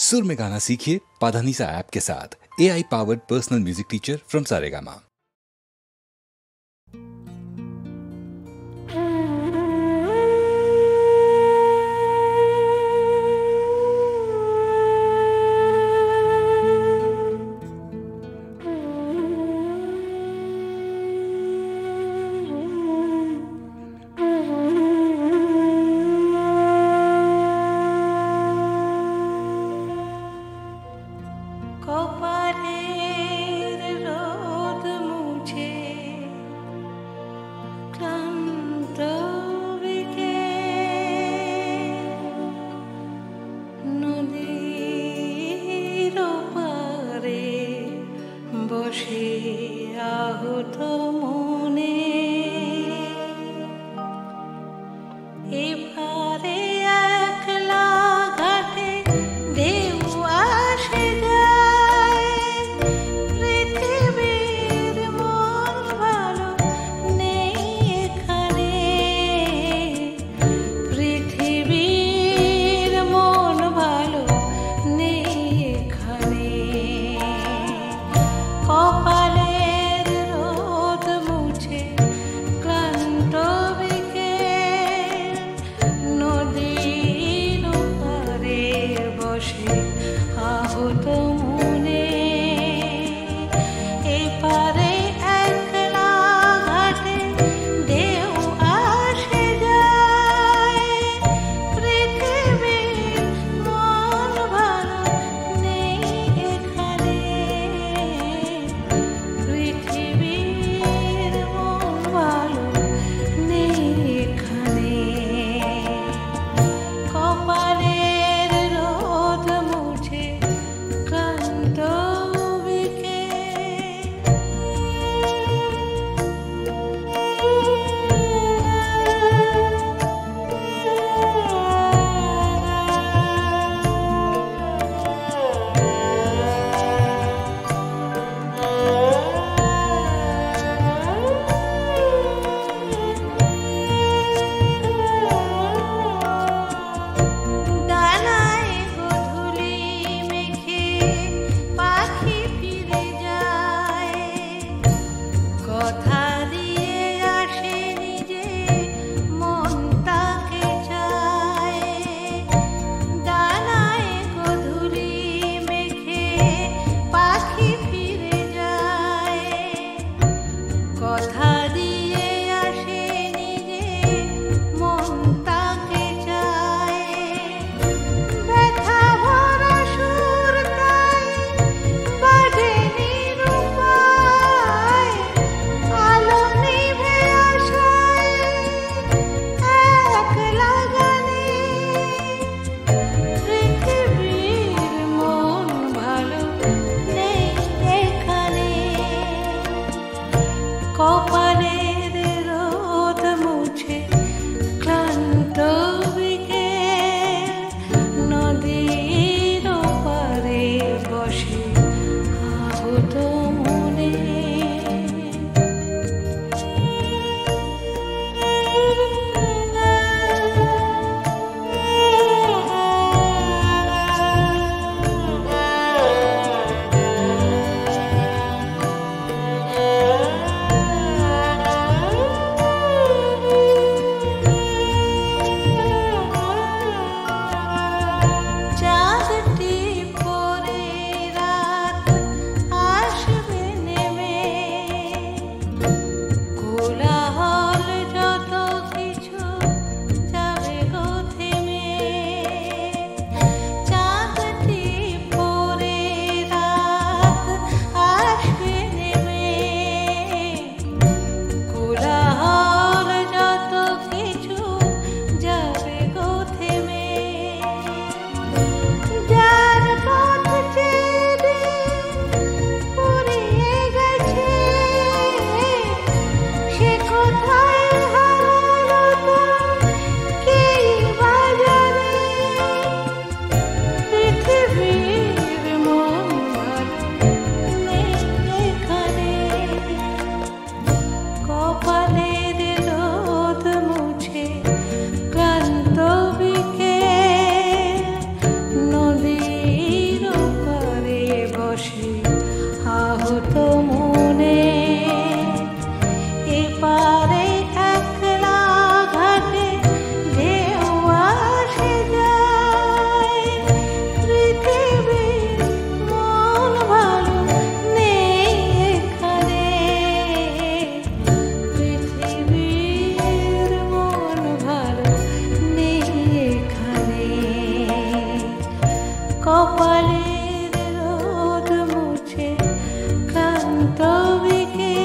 सुर में गाना सीखिए पाधानीसा ऐप के साथ। AI powered personal music teacher from Saregama. কপালের রোদ কপালের রোদ মুছে ক্লান্ত বিকেল।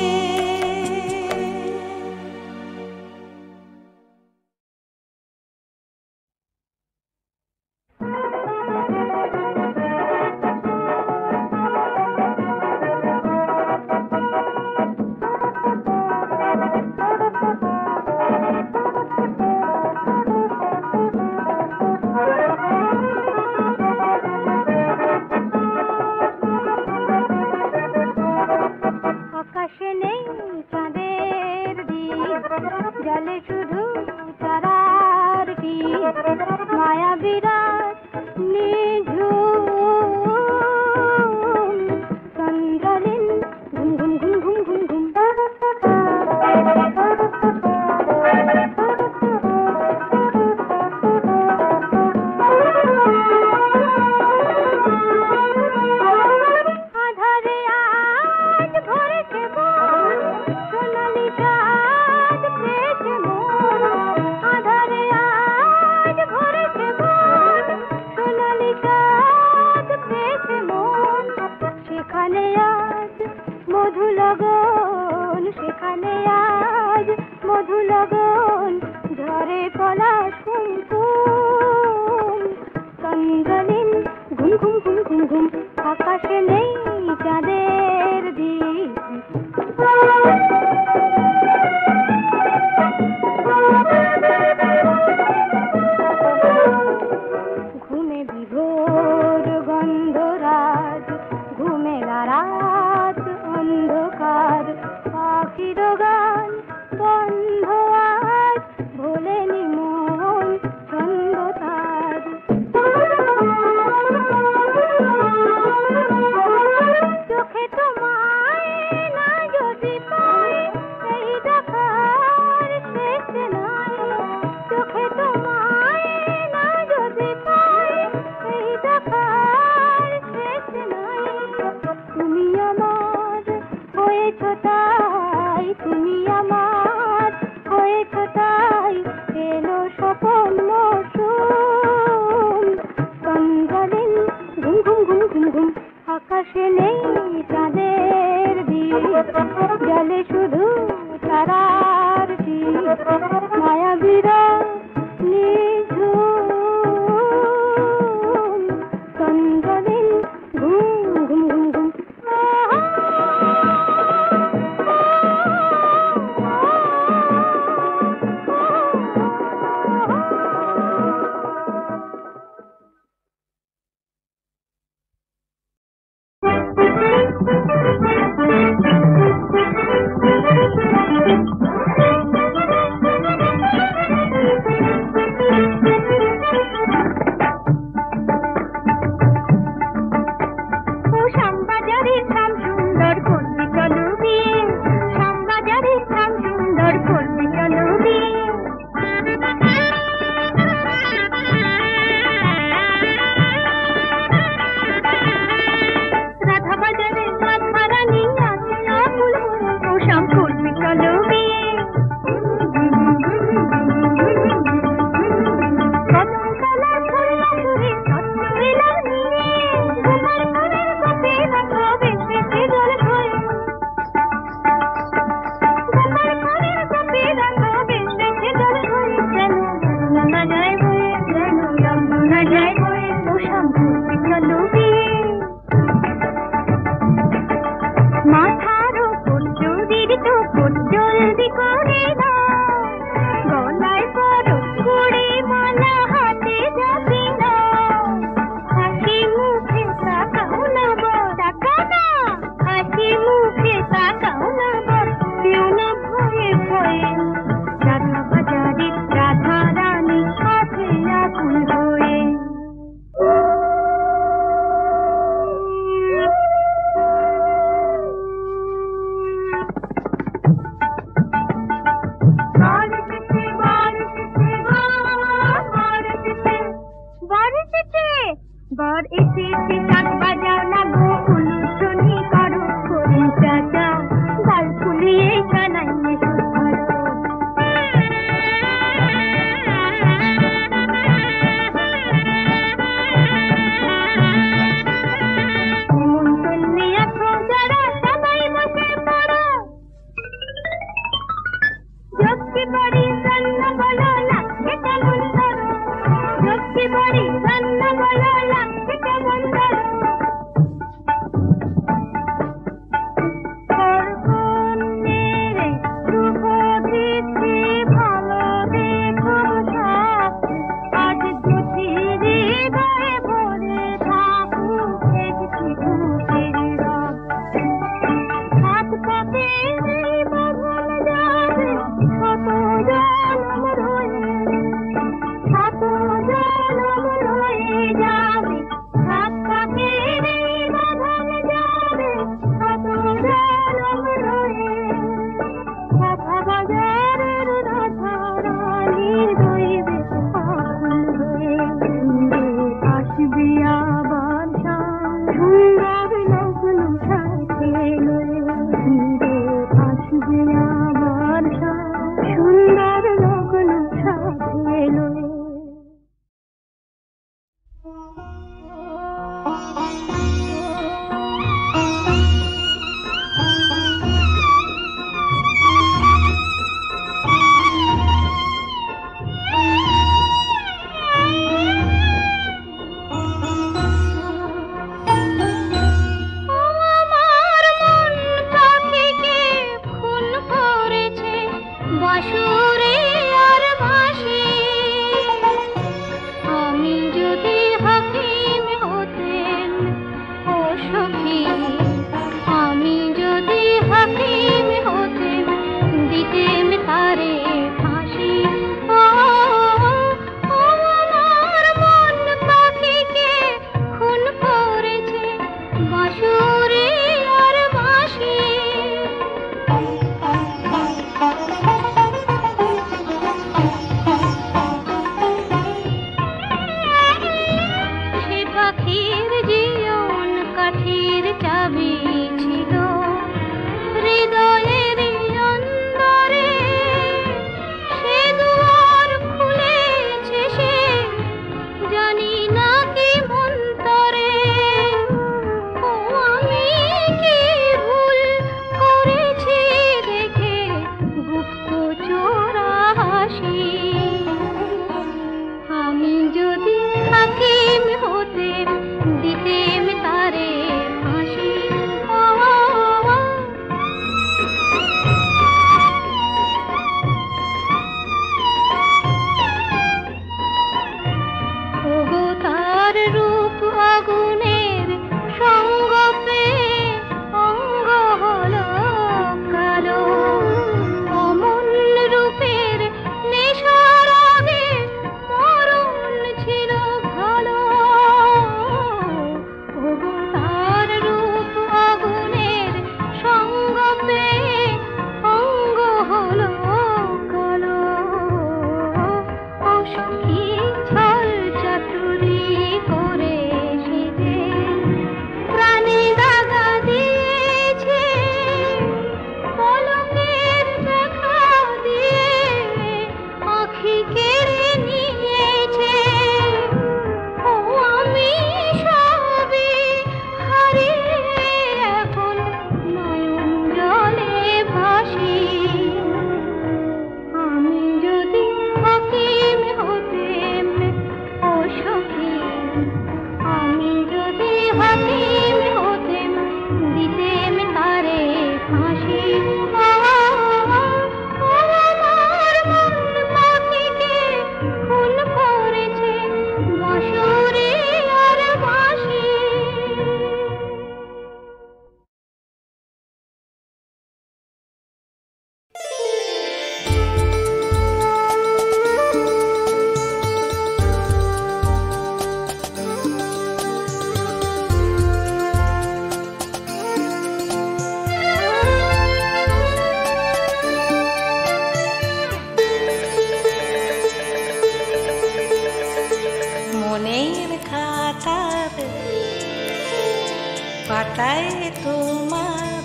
পাতায় তোমার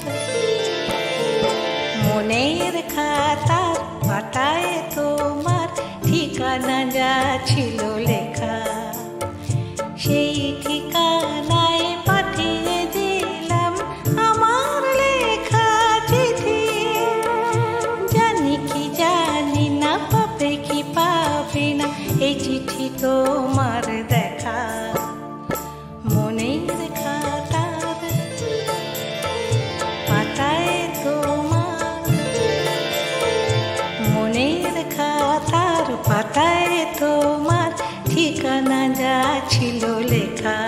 মনের খাতার পাতায় তোমার ঠিকানা যা ছিল লেখা সেই ঠিকানায় পাঠিয়ে দিলাম আমার লেখা চিঠি জানি কি জানি না পাবে কি পাবে না এই চিঠি তোমার দেখা মনের খাতার পাতায় তোমার মনের খাতার পাতায় তোমার ঠিকানা যা ছিল লেখা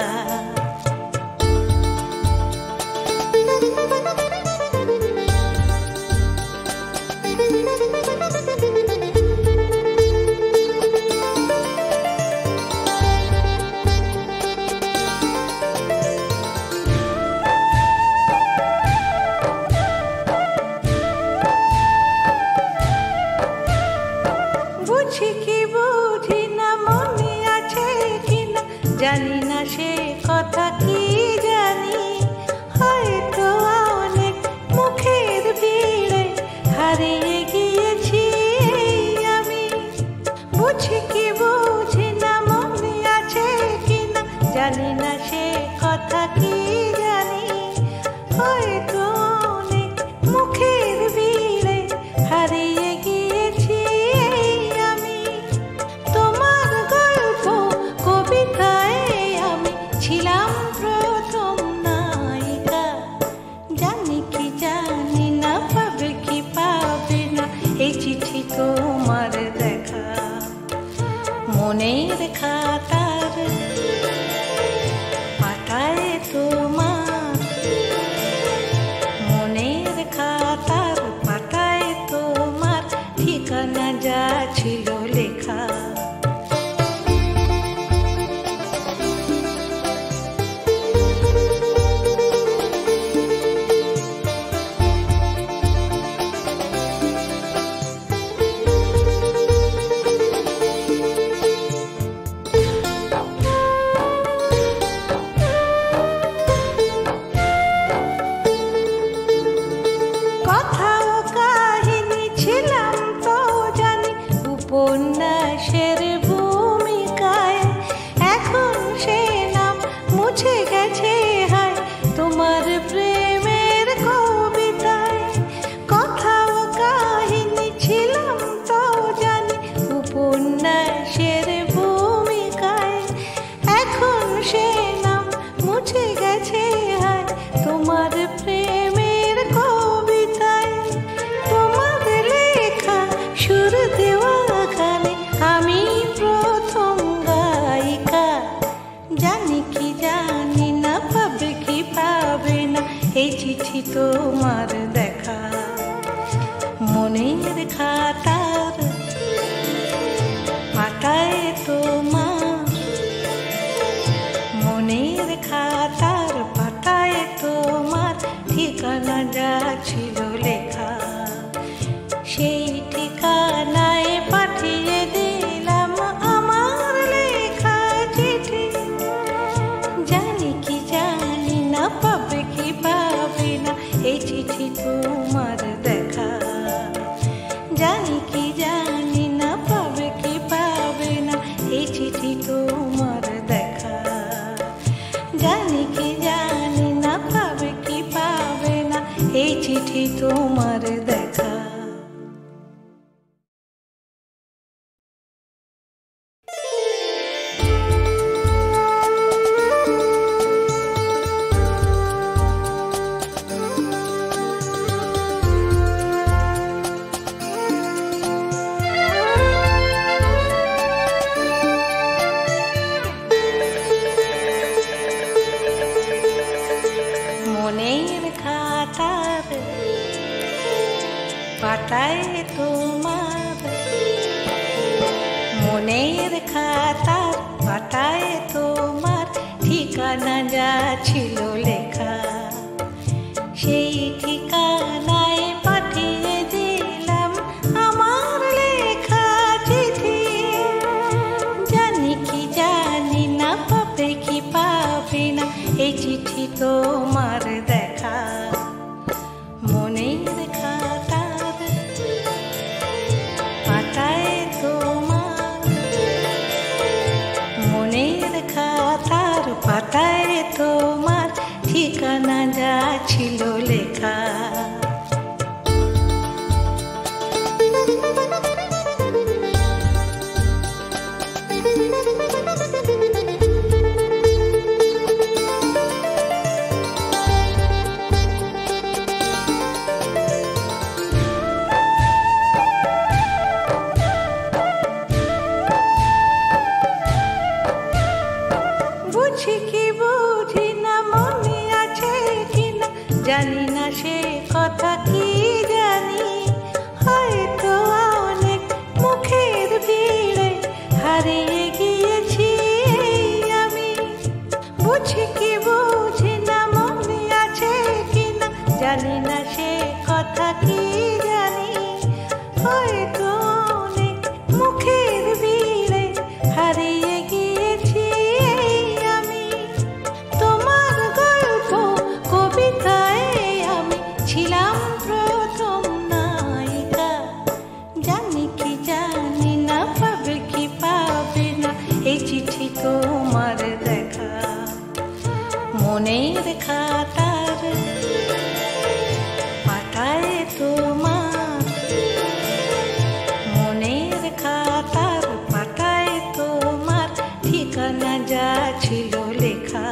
বুঝি কি বুঝি না মনে আছে কিনা জানি না সে কথা কি জানি হয়তো অনেক মুখের ভিড়ে হারিয়ে গিয়েছি আমি বুঝি কি বুঝি না মনে আছে কিনা জানি না সে কথা কি জানি হয়তো অনেক মুখের ভিড়ে হারিয়ে গিয়েছি আমি তোমার গল্প কবিতায় আমি ছিলাম প্রথম নায়িকা জানি কি জানি না পাবে কি পাবে না এই চিঠি তোমার দেখা মনের খাতার পাতায় তোমার মনের খাতার পাতায় তোমার ঠিকানা যা ছিল লেখা কথা ও কাহিনী ছিলাম তো জানি উপন্যাসের ভূমিকায় এখন সে নাম মুছে গেছে হায় তোমার প্রেমের কবিতায় কথা ও কাহিনী ছিলাম তো জানি উপন্যাসের ভূমিকায় এখন সে নাম মুছে গেছে হায় তোমার প্রেমের কবিতায় তোমার লেখা সুর দেওয়া গানে আমি প্রথম গায়িকা জানি কি জানি না পাবে কি পাবে না এই চিঠি তোমার দেখা মনের খাতার পাতায় তোমার মনের খাতার পাতায় তোমার ঠিকানা যা ছিল লেখা সেই ঠিকানায় পাঠিয়ে দিলাম আমার লেখা চিঠি জানি কি জানি না পাবে কি পাবে না এই চিঠি তোমার দেখা জানি কি জানি না পাবে কি পাবে না এই চিঠি তোমার দেখা জানি কি জানি না পাবে কি পাবে না এই চিঠি তোমার দেখা মনের খাতার পাতায় তোমার মনের খাতার পাতায় তোমার ঠিকানা যা ছিল লেখা সেই ঠিকানায় পাঠিয়ে দিলাম আমার লেখা চিঠি জানি কি জানি না পাবে কি পাবে পাবে না এই চিঠি তোমার দেখা। মনের খাতার পাতায় তোমার, মনের খাতার পাতায় তোমার ঠিকানা যা ছিল লেখা। বুঝি কি বুঝি না, মনে আছে কিনা জানি না সে কথা, কি জানি হয়তো অনেক মুখের ভিড়ে হারিয়ে গিয়েছি আমি। বুঝি কি বুঝি না, মনে আছে কিনা জানি না সে কথা, কি জানি হয়তো অনেক মুখের ভিড়ে হারিয়ে গিয়েছি আমি। তোমার গল্প কবিতায় আমি ছিলাম প্রথম নায়িকা। জানি কি জানি না, পাবে কি পাবে না এই চিঠি তোমার দেখা। মনের খাতার পাতায় তোমার, মনের খাতার পাতায় তোমার ঠিকানা যা ছিল লেখা।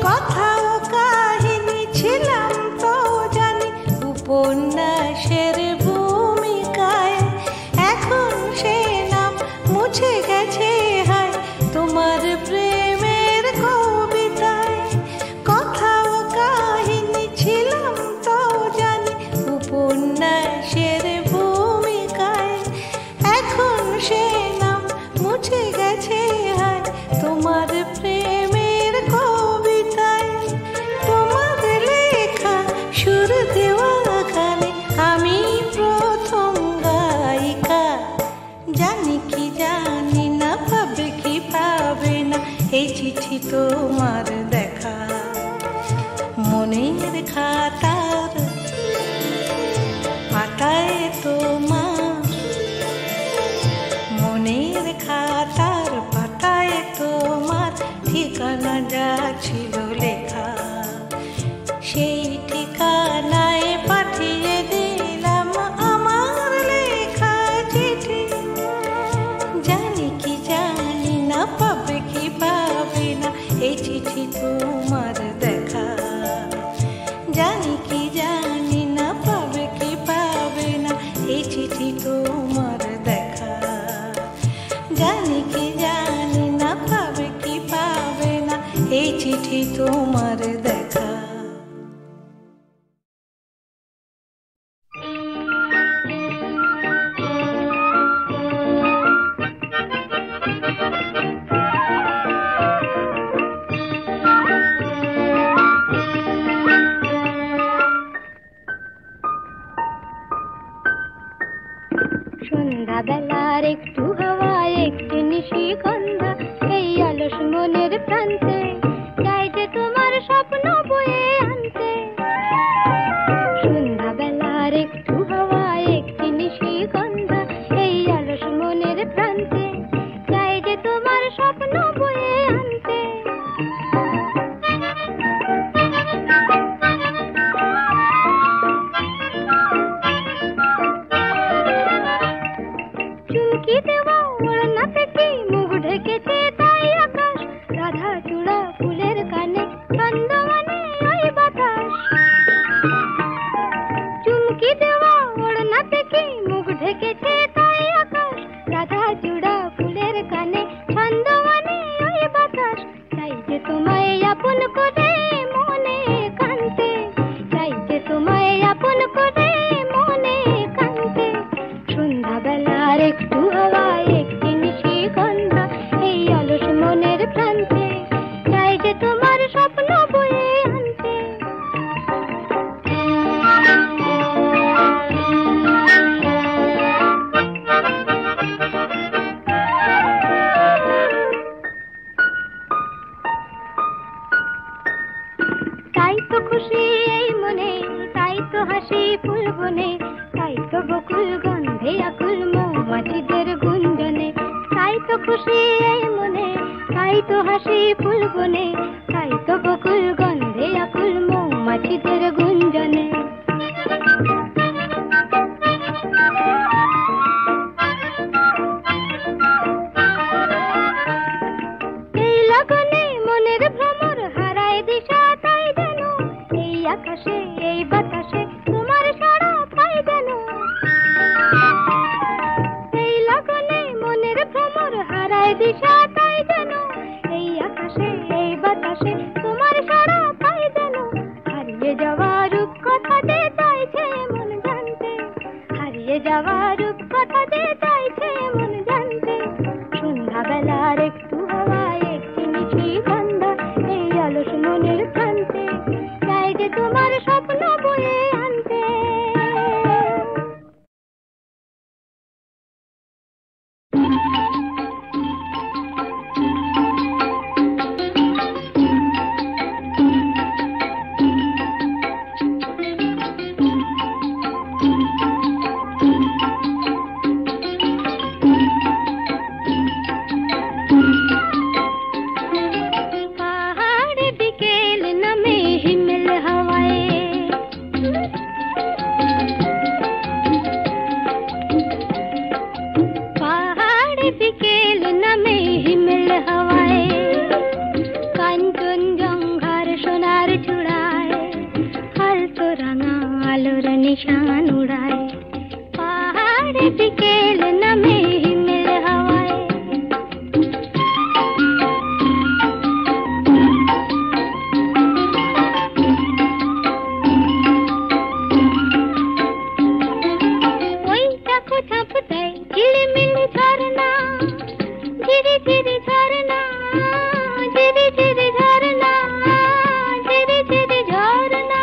কথাও কাহিনী ছিলাম তো জানি উপন্যাসের ভূমিকায়, এখন সে নাম মুছে গেছে হায় তোমার প্রেমের কবিতায়। কথাও কাহিনী ছিলাম তো জানি উপন্যাসের ভূমিকায়, এখন সে নাম মুছে গেছে হায় তোমার প্রেমের কবিতায়। তোমার লেখা সুর দেওয়া গানে আমি প্রথম গায়িকা। জানি কি জানি না, পাবে কি পাবে না এই চিঠি তোমার দেখা। মনের খাতার পাতায় তোমার, মনের খাতার পাতায় তোমার ঠিকানা যা ছিল লেখা। সেই ঠিকানায় পাঠিয়ে দিলাম আমার লেখা চিঠি। জানি কি জানি না, পাবে কি পাবে না এই চিঠি তোমার দেখা। জানি কি জানি না, পাবে কি পাবে না এই চিঠি তোমার দেখা। জানি কি জানি না, পাবে কি পাবে না এই চিঠি তোমার দেখা। সন্ধ্যাবেলার একটু হাওয়া, একটু নিশিগন্ধা এই অলস মনের প্রান্তে চাই যে তোমার স্বপ্ন বয়ে আনতে। সন্ধ্যাবেলার একটু হাওয়া, একটু নিশিগন্ধা এই অলস মনের প্রান্তে চাই যে তোমার স্বপ্ন বয়ে আনতে। চুমকি দেওয়া ওড়নাতে কি মুখ ঢেকেছে তাই আকাশ, রাধা চূড়া ফুলের কানে ছন্দমানে ওই বাতাস। চুমকি দেওয়া ওড়নাতে কি মুখ ঢেকেছে তাই আকাশ, রাধা চূড়া ফুলের কানে ছন্দমানে ওই বাতাস। চাই যে তোমায় আপন করে মনে কানতে, চাই যে তোমায় আপন করে মনে আকুল গন্ধে আকুল মৌমাছিদের গুঞ্জনে, তাই তো খুশি এই মনে, তাই তো হাসি ফুল বনে, তাই তো বকুল গন্ধে আকুল মৌমাছিদের গুঞ্জনে। এই লগনে মনের ভ্রমর হারায় দিশা, তাই যেন এই আকাশে এই বাতাসে তোমার সাড়া পাই যেন। এই লগনে মনের ভ্রমর হারায় দিশা, তাই যেন এই আকাশে এই বাতাসে তোমার সাড়া পাই যেন। হারিয়ে যাওয়া রূপ কথা যে চাইছে মন জানতে, হারিয়ে যাওয়া রূপ কথা যে চাইছে মন জানতে। সন্ধ্যাবেলার একটু হাওয়ায় একটি মিষ্টি গন্ধ এই অলস মনের প্রান্তে, চাই যে তোমার স্বপ্ন বয়ে আনতে। निशान उड़ाए पहाड़ बिकेल नमे हिमेल हवाए। ওই চাকু ঝাপটাই ঝিলিমিলি ঝরনা, ধীরে ধীরে ঝরনা, ধীরে ধীরে ঝরনা, ধীরে ধীরে ঝরনা।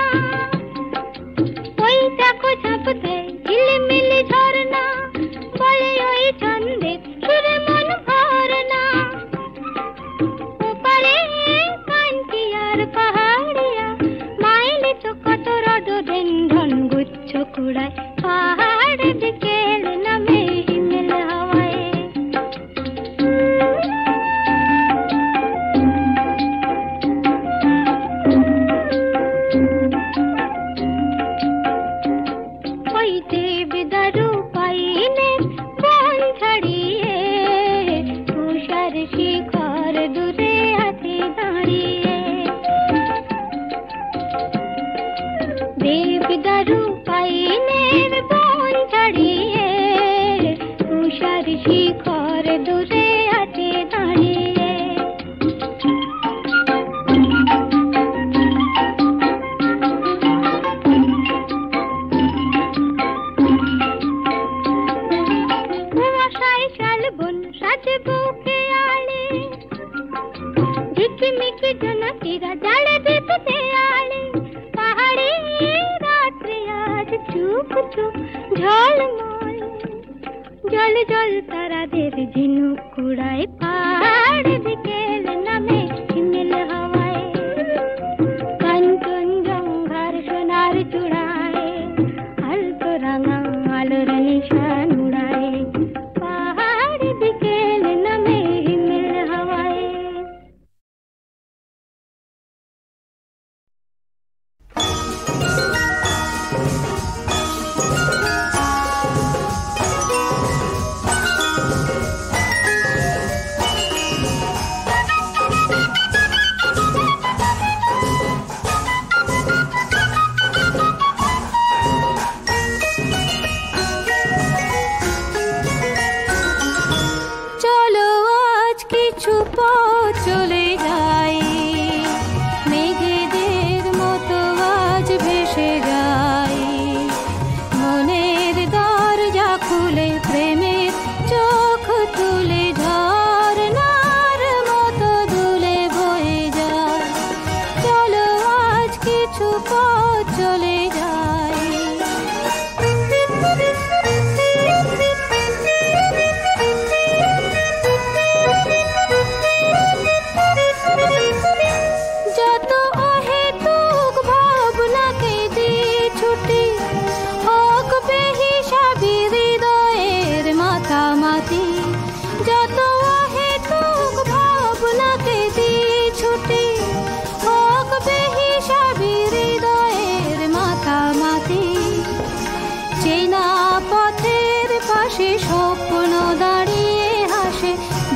ওই চাকু ঝাপটাই ঝিলিমিলি ঝরনা, বলে ওই ছন্দে সুরে মন ভরনা। ওপারে কান্তিয়ার পাহাড়িয়া, মাইলে তো কত রডোডেন্ড্রন গুচ্ছ কুড়ায় পাহাড় বিকেল নামে হিমেল হাওয়ায়। ওই দেবদারু পাইনে বন ছাড়িয়ে, তুষার শিখর দূরে হাতে দাঁড়িয়ে। দেবদারু পাইনের বন ছাড়িয়ে, তুষার শিখর দূরে হাতে দাঁড়িয়ে। কুয়াশায় শালবন সাজে বুকে আলে, ঝিকিমিকি জোনাকিরা জালে দিতে আলে। পাহাড়ে রাত্রে আজ চুপ চুপ ঝলমল, জল জল তারাদের ঝিনুক কুড়ায় পাহাড় বিকেল নামে হিমেল হাওয়ায়। কাঞ্চনজঙ্ঘার সোনার চূড়ায়, আলতো রাঙা আলোর নিশান উড়ায় পাহাড় বিকেল নামে হিমেল হাওয়ায়।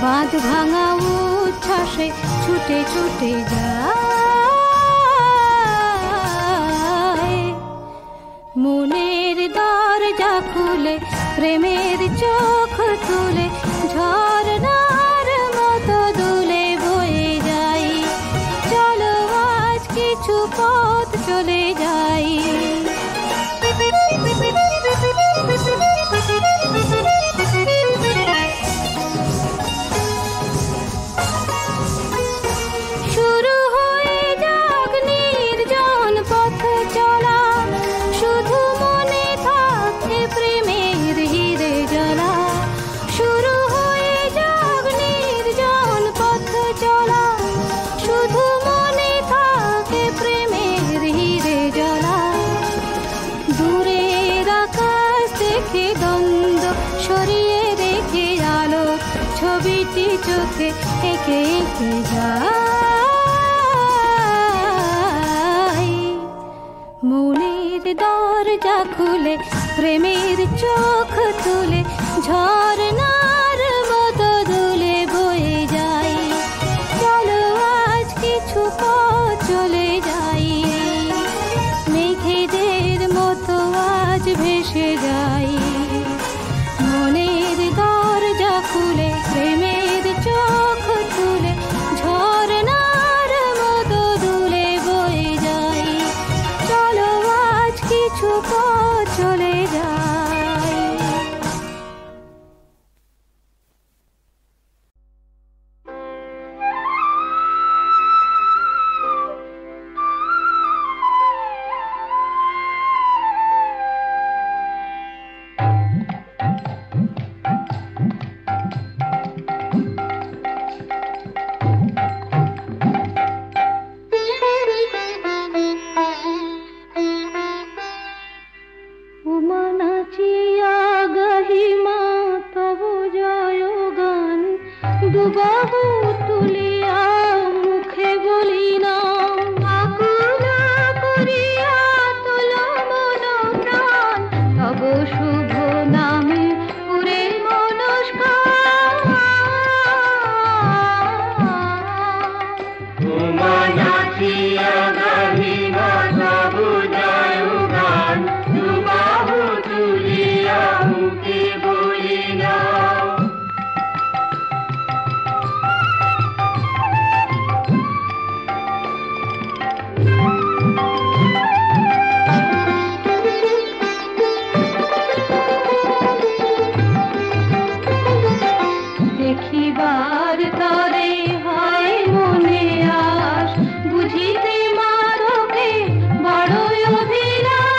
বাঁধ ভাঙা উচ্ছ্বাসে ছুটে ছুটে যায়। মনের দরজা খুলে প্রেমের চোখ তুলে ঝর্ণার মতো দুলে বয়ে যাই। চলো আজ কিছু পথ চলে যাই। শুরু হয়ে যাক নির্জন পথ চলা, শুধু মনে থাকে প্রেমের হিরে জ্বালা। শুরু হয়ে যাক নির্জন পথ চলা, শুধু মনে থাকে প্রেমের হিরে জ্বালা। দূরের আকাশ দেখে দ্বন্দ্ব সরিয়ে রেখে আলো ছবিটি চোখে এঁকে এঁকে যাই। মনের দরজা খুলে প্রেমের চোখ তুলে ঝর্ণার মতো দুলে বয়ে যাই। চলো আজ কিছু পথ চলে যাই। মেঘেদের মতো আজ ভেসে যাই। মনের দরজা খুলে প্রেমের চোখ তুলে ঝর্ণার মতো দুলে বয়ে যাই। চলো আজ কিছু পথ চলে যাই। বাহু তুলিয়া মুখে বলি না, আকুল করিয়া তোল মন প্রাণ, তব শুভ নামে পুরে মনস্কার। নাচিয়া গাহিমা তব জয় গান, বাহু তুলিয়া মুখে বলি না। দেখিবার তরে হয় মনে আস, বুঝিতে মারকে বড়ই অভিলাষ।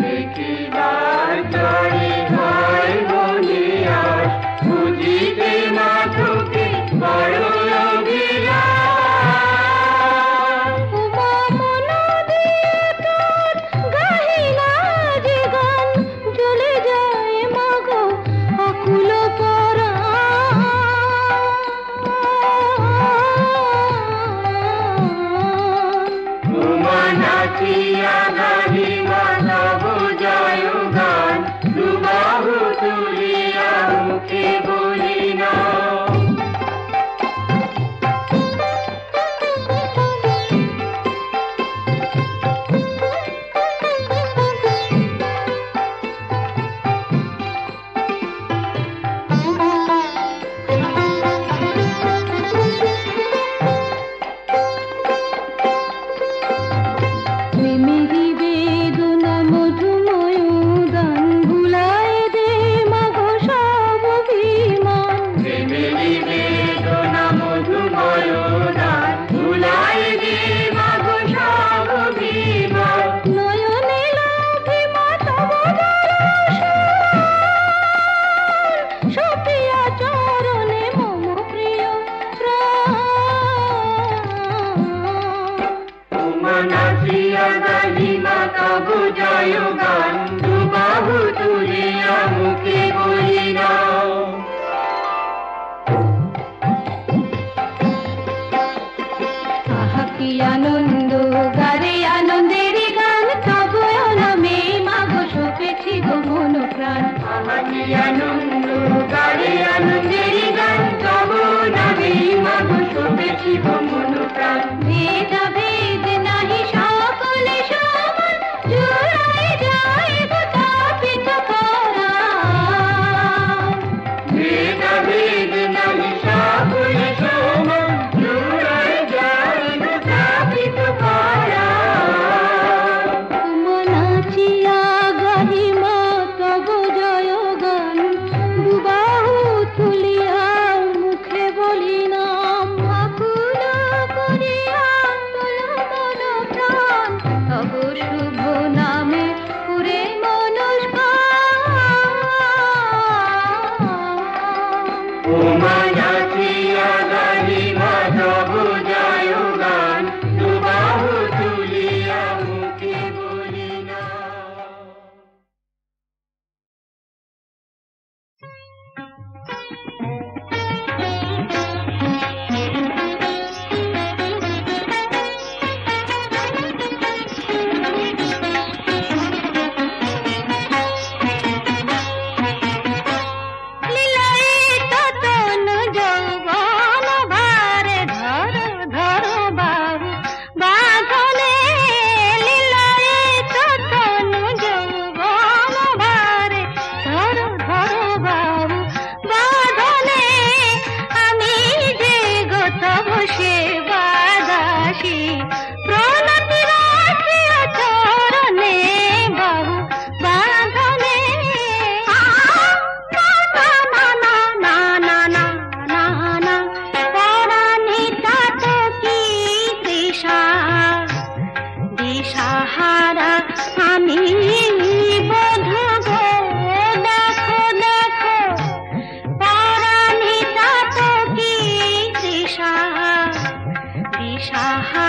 দেখিবার তরে হয় মনে আস, বুঝিতে মারকে বড়ই অভিলাষ। উমা মন দিয়ে তোর গাহিলা যে গান, চলে যায় মাগো আকুল পরাণ। উমা নাচিয়া গাহিমা তব জয় গান, দুবাহু তুলিয়া মুখে বলি না। প্রেমেরই বেদনা মধুময় দান, ভুলায় দে মাগো সব অভিমান। প্রেমেরই বেদনা মধুময় দান, ভুলায় দে মাগো সব অভিমান। নয়নে লভিমা তব দর্শন, সপিয়া চরণে মম প্রিয় প্রাণ। নাচিয়া গাহিমা তব জয় গান, দুবাহু তুলিয়া মুখে বলি না। আহা কি আনন্দ গারে আনন্দের গান, তব নামে মাগো সপেছি গো মন প্রাণ। সাহা